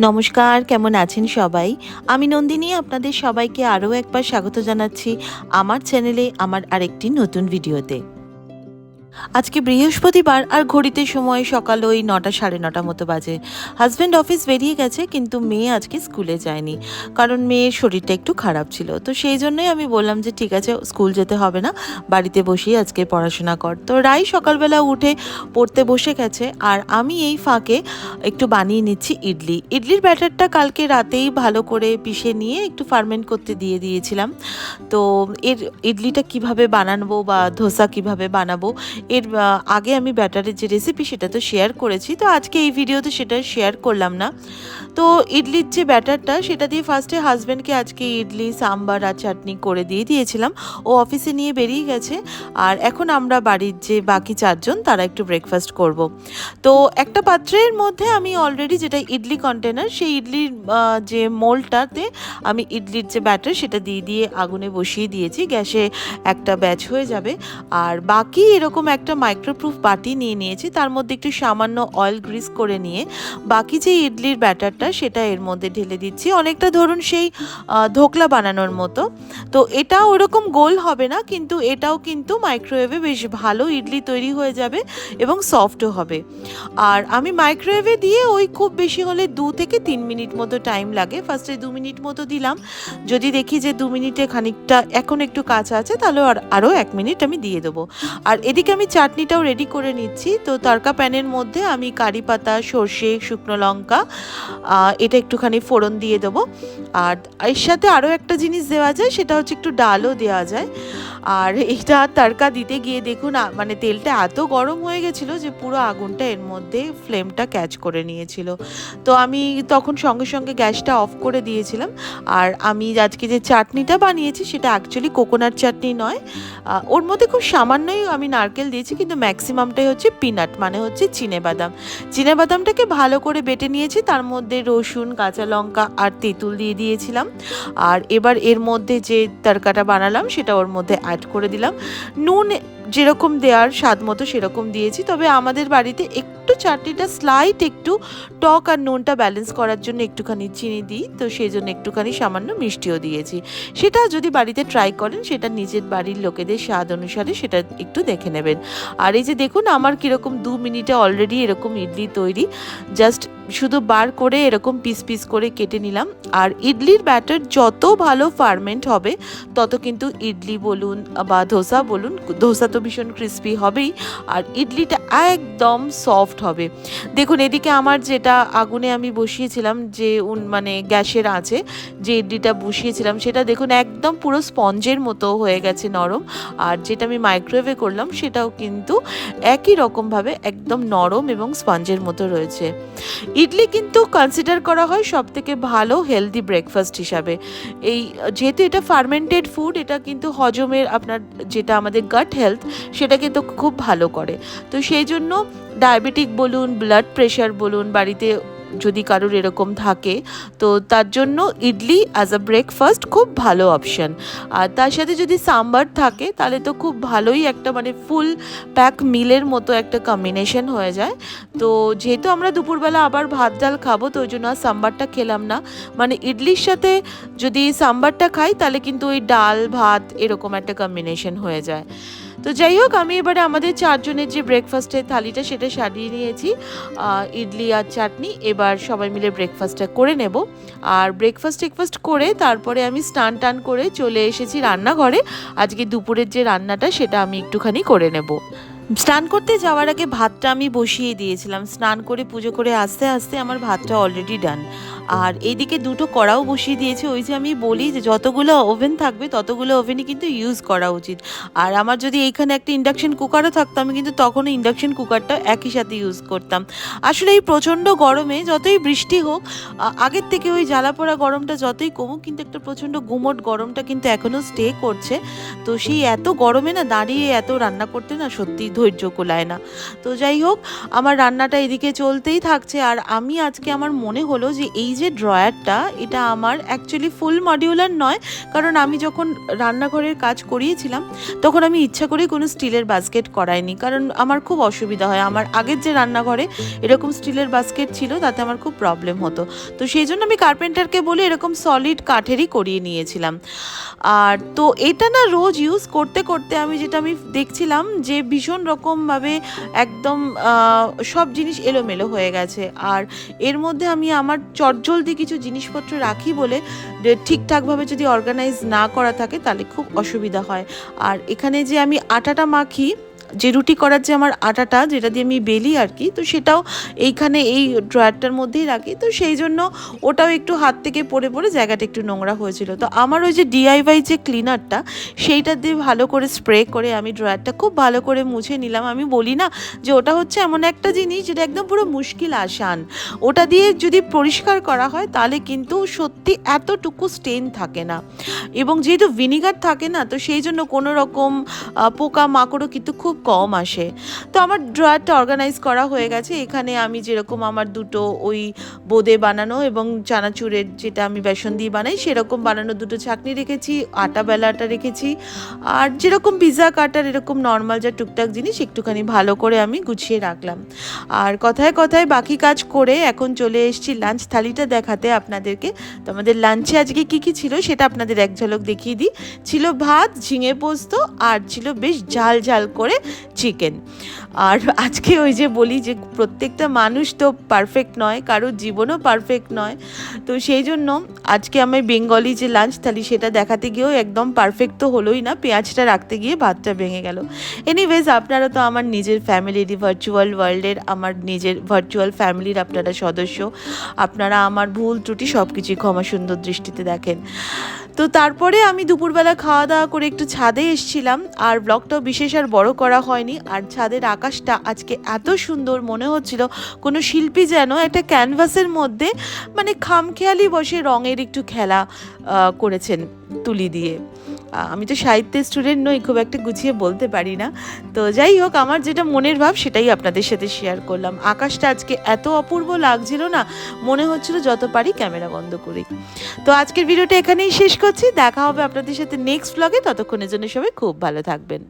নমস্কার, কেমন আছেন সবাই? আমি নন্দিনী আপনাদের সবাইকে আরও একবার স্বাগত জানাচ্ছি আমার চ্যানেলে আমার আরেকটি নতুন ভিডিওতে। আজকে বৃহস্পতিবার আর ঘড়িতে সময় সকাল ওই ৯টা ৯:৩০ মতো বাজে। হাজব্যান্ড অফিস বেরিয়ে গেছে কিন্তু মেয়ে আজকে স্কুলে যায়নি। কারণ মেয়ের শরীরটা একটু খারাপ ছিল। তো সেই জন্যই আমি বললাম যে ঠিক আছে স্কুল যেতে হবে না, বাড়িতে বসেই আজকে পড়াশোনা কর। তো রাই সকালবেলা উঠে পড়তে বসে গেছে আর আমি এই ফাঁকে একটু বানিয়ে নিচ্ছি ইডলি। ইডলির ব্যাটারটা কালকে রাতেই ভালো করে পিষে নিয়ে একটু ফার্মেন্ট করতে দিয়ে দিয়েছিলাম। তো এর ইডলিটা কিভাবে বানাবো বা ধোসা কিভাবে বানাবো এর আগে আমি ব্যাটারের যে রেসিপি সেটা তো শেয়ার করেছি, তো আজকে এই ভিডিওতে সেটা শেয়ার করলাম না। তো ইডলির যে ব্যাটারটা সেটা দিয়ে ফার্স্টে হাজব্যান্ডকে আজকে ইডলি সাম্বার আর চাটনি করে দিয়ে দিয়েছিলাম। ও অফিসে নিয়ে বেরিয়ে গেছে আর এখন আমরা বাড়ির যে বাকি চারজন তারা একটু ব্রেকফাস্ট করব। তো একটা পাত্রের মধ্যে আমি অলরেডি যেটা ইডলি কন্টেনার সেই ইডলির যে মোল্ডটাতে আমি ইডলির যে ব্যাটার সেটা দিয়ে দিয়ে আগুনে বসিয়ে দিয়েছি, গ্যাসে একটা ব্যাচ হয়ে যাবে। আর বাকি এরকম একটা মাইক্রোপ্রুফ বাটি নিয়ে নিয়েছি, তার মধ্যে একটু সামান্য অয়েল গ্রিস করে নিয়ে বাকি যে ইডলির ব্যাটারটা সেটা এর মধ্যে ঢেলে দিচ্ছি, অনেকটা ধরুন সেই ধোকলা বানানোর মতো। তো এটা ওরকম গোল হবে না, কিন্তু এটাও কিন্তু মাইক্রোওয়েভে বেশ ভালো ইডলি তৈরি হয়ে যাবে এবং সফটও হবে। আর আমি মাইক্রোওয়েভে দিয়ে ওই খুব বেশি হলে 2 থেকে 3 মিনিট মতো টাইম লাগে। ফার্স্টে 2 মিনিট মতো দিলাম, যদি দেখি যে 2 মিনিটে খানিকটা এখন একটু কাঁচা আছে তাহলে আরও 1 মিনিট আমি দিয়ে দেবো। আর এদিকে আমি চাটনিটাও রেডি করে নিচ্ছি। তো তড়কা প্যানের মধ্যে আমি কারি পাতা, সর্ষে, শুকনো লঙ্কা এটা একটুখানি ফোড়ন দিয়ে দেবো। আর এর সাথে আরও একটা জিনিস দেওয়া যায়, সেটা হচ্ছে একটু ডালও দেওয়া যায়। আর এইটা তড়কা দিতে গিয়ে দেখুন মানে তেলটা এত গরম হয়ে গেছিলো যে পুরো আগুনটা এর মধ্যে ফ্লেমটা ক্যাচ করে নিয়েছিল। তো আমি তখন সঙ্গে সঙ্গে গ্যাসটা অফ করে দিয়েছিলাম। আর আমি আজকে যে চাটনিটা বানিয়েছি সেটা অ্যাকচুয়ালি কোকোনাট চাটনি নয়, ওর মধ্যে খুব সামান্যই আমি নারকেল দিয়েছি, কিন্তু ম্যাক্সিমামটাই হচ্ছে পিনাট মানে হচ্ছে চিনেবাদাম। চিনেবাদামটাকে ভালো করে বেটে নিয়েছি, তার মধ্যে রসুন, কাঁচা লঙ্কা আর তেঁতুল দিয়ে দিয়েছিলাম। আর এবার এর মধ্যে যে তড়কাটা বানালাম সেটা ওর মধ্যে অ্যাড করে দিলাম। নুন যেরকম দেওয়ার স্বাদ মতো সেরকম দিয়েছি, তবে আমাদের বাড়িতে একটু চাটনিটা স্লাইট একটু টক আর নুনটা ব্যালেন্স করার জন্য একটুখানি চিনি দিই, তো সেই জন্য একটুখানি সামান্য মিষ্টিও দিয়েছি। সেটা যদি বাড়িতে ট্রাই করেন সেটা নিজের বাড়ির লোকেদের স্বাদ অনুসারে সেটা একটু দেখে নেবেন। আর এই যে দেখুন আমার কীরকম 2 মিনিটে অলরেডি এরকম ইডলি তৈরি, জাস্ট শুধু বার করে এরকম পিস পিস করে কেটে নিলাম। আর ইডলির ব্যাটার যত ভালো ফার্মেন্ট হবে তত কিন্তু ইডলি বলুন বা ধোসা বলুন, ধোসা তো ভীষণ ক্রিস্পি হবেই আর ইডলিটা একদম সফট হবে। দেখুন এদিকে আমার যেটা আগুনে আমি বসিয়েছিলাম যে মানে গ্যাসের আঁচে যে ইডলিটা বসিয়েছিলাম সেটা দেখুন একদম পুরো স্পঞ্জের মতো হয়ে গেছে নরম। আর যেটা আমি মাইক্রোওয়েভে করলাম সেটাও কিন্তু একই রকমভাবে একদম নরম এবং স্পঞ্জের মতো রয়েছে। ইডলি কিন্তু কনসিডার করা হয় সবথেকে ভালো হেলদি ব্রেকফাস্ট হিসাবে। এই যেহেতু এটা ফার্মেন্টেড ফুড, এটা কিন্তু হজমের আপনার যেটা আমাদের গাট হেলথ সেটা কিন্তু খুব ভালো করে। তো সেই জন্য ডায়াবেটিক বলুন, ব্লাড প্রেশার বলুন, বাড়িতে যদি কারোর এরকম থাকে তো তার জন্য ইডলি অ্যাজ আ ব্রেকফাস্ট খুব ভালো অপশান। আর তার সাথে যদি সাম্বার থাকে তাহলে তো খুব ভালোই একটা মানে ফুল প্যাক মিলের মতো একটা কম্বিনেশন হয়ে যায়। তো যেহেতু আমরা দুপুরবেলা আবার ভাত ডাল খাবো তো ওই জন্য আর সাম্বারটা খেলাম না, মানে ইডলির সাথে যদি সাম্বারটা খাই তাহলে কিন্তু ওই ডাল ভাত এরকম একটা কম্বিনেশন হয়ে যায়। তো যাই হোক, আমি এবারে আমাদের চারজনের যে ব্রেকফাস্টের থালিটা সেটা সারিয়ে নিয়েছি, ইডলি আর চাটনি। এবার সবাই মিলে ব্রেকফাস্টটা করে নেব। আর ব্রেকফাস্ট করে তারপরে আমি স্নান টান করে চলে এসেছি রান্নাঘরে। আজকে দুপুরের যে রান্নাটা সেটা আমি একটুখানি করে নেব। স্নান করতে যাওয়ার আগে ভাতটা আমি বসিয়ে দিয়েছিলাম, স্নান করে পুজো করে আস্তে আস্তে আমার ভাতটা অলরেডি ডান। আর এইদিকে দুটো কড়াও বসিয়ে দিয়েছি। ওই যে আমি বলি যে যতগুলো ওভেন থাকবে ততগুলো ওভেনই কিন্তু ইউজ করা উচিত। আর আমার যদি এইখানে একটা ইন্ডাকশন কুকারও থাকতো আমি কিন্তু তখনও ইন্ডাকশন কুকারটা একই সাথে ইউজ করতাম। আসলে এই প্রচণ্ড গরমে যতই বৃষ্টি হোক আগের থেকে ওই জ্বালা পোড়া গরমটা যতই কমুক কিন্তু একটা প্রচণ্ড গুমোট গরমটা কিন্তু এখনও স্টে করছে। তো সেই এত গরমে না দাঁড়িয়ে এত রান্না করতে না সত্যিই ধৈর্য কুলায় না। তো যাই হোক, আমার রান্নাটা এদিকে চলতেই থাকছে। আর আমি আজকে আমার মনে হলো যে এই যে ড্রয়ারটা, এটা আমার অ্যাকচুয়ালি ফুল মডিউলার নয়, কারণ আমি যখন রান্নাঘরের কাজ করিয়েছিলাম তখন আমি ইচ্ছা করে কোনো স্টিলের বাস্কেট করাইনি, কারণ আমার খুব অসুবিধা হয়। আমার আগের যে রান্নাঘরে এরকম স্টিলের বাস্কেট ছিল, তাতে আমার খুব প্রবলেম হতো। তো সেই জন্য আমি কার্পেন্টারকে বলে এরকম সলিড কাঠেরই করিয়ে নিয়েছিলাম। আর তো এটা না রোজ ইউজ করতে করতে আমি দেখছিলাম যে ভীষণ রকমভাবে একদম সব জিনিস এলোমেলো হয়ে গেছে। আর এর মধ্যে আমি আমার চটজলদি কিছু জিনিসপত্র রাখি বলে ঠিকঠাকভাবে যদি অর্গানাইজ না করা থাকে তাহলে খুব অসুবিধা হয়। আর এখানে যে আমি আটাটা মাখি, যে রুটি করার যে আমার আটাটা যেটা দিয়ে আমি বেলি আর কি, তো সেটাও এইখানে এই ড্রয়ারটার মধ্যেই রাখি। তো সেই জন্য ওটাও একটু হাত থেকে পড়ে পড়ে জায়গাটা একটু নোংরা হয়েছিল। তো আমার ওই যে ডিআইওয়াই যে ক্লিনারটা, সেইটা দিয়ে ভালো করে স্প্রে করে আমি ড্রয়ারটা খুব ভালো করে মুছে নিলাম। আমি বলি না যে ওটা হচ্ছে এমন একটা জিনিস যেটা একদম পুরো মুশকিল আসান। ওটা দিয়ে যদি পরিষ্কার করা হয় তাহলে কিন্তু সত্যি এতটুকু স্টেন থাকে না, এবং যেহেতু ভিনিগার থাকে না, তো সেই জন্য কোনো রকম পোকা মাকড়ও কিন্তু খুব কম আসে। তো আমার ড্রয়ারটা অর্গানাইজ করা হয়ে গেছে। এখানে আমি যেরকম আমার দুটো ওই বোঁদে বানানো এবং চানাচুরের যেটা আমি বেসন দিয়ে বানাই সেরকম বানানো দুটো ছাঁকনি রেখেছি, আটা বেলাটা রেখেছি, আর যেরকম পিৎজা কাটার এরকম নর্মাল যা টুকটাক জিনিস একটুখানি ভালো করে আমি গুছিয়ে রাখলাম। আর কথায় কথায় বাকি কাজ করে এখন চলে এসেছি লাঞ্চ থালিটা দেখাতে আপনাদেরকে। তো আমাদের লাঞ্চে আজকে কী কী ছিল সেটা আপনাদের এক ঝলক দেখিয়ে দিই। ছিল ভাত, ঝিঙে পোস্ত, আর ছিল বেশ ঝাল ঝাল করে চিকেন। আর আজকে ওই যে বলি যে প্রত্যেকটা মানুষ তো পারফেক্ট নয়, কারোর জীবনও পারফেক্ট নয়। তো সেই জন্য আজকে আমি বেঙ্গলি যে লাঞ্চ থালি সেটা দেখাতে গিয়েও একদম পারফেক্ট তো হলোই না, পেঁয়াজটা রাখতে গিয়ে ভাতটা ভেঙে গেল। এনিওয়েজ, আপনারা তো আমার নিজের ফ্যামিলিরই, ভার্চুয়াল ওয়ার্ল্ডের আমার নিজের ভার্চুয়াল ফ্যামিলির আপনারা সদস্য। আপনারা আমার ভুল ত্রুটি সব কিছুই ক্ষমা সুন্দর দৃষ্টিতে দেখেন। তো তারপরে আমি দুপুরবেলা খাওয়া দাওয়া করে একটু ছাদে এসেছিলাম। আর ব্লগটাও বিশেষ আর বড় করা হয়নি। আর ছাদের আকাশটা আজকে এত সুন্দর মনে হচ্ছিল কোনো শিল্পী যেন একটা ক্যানভাসের মধ্যে মানে খামখেয়ালি বসে রঙের একটু খেলা করেছেন তুলি দিয়ে। আমি তো সাহিত্যের স্টুডেন্ট নই, খুব একটা গুছিয়ে বলতে পারি না। তো যাই হোক, আমার যেটা মনের ভাব সেটাই আপনাদের সাথে শেয়ার করলাম। আকাশটা আজকে এত অপূর্ব লাগছিল না, মনে হচ্ছিল যত পারি ক্যামেরা বন্ধ করি। তো আজকের ভিডিওটা এখানেই শেষ করছি। দেখা হবে আপনাদের সাথে নেক্সট ব্লগে। ততক্ষণের জন্য সবাই খুব ভালো থাকবেন।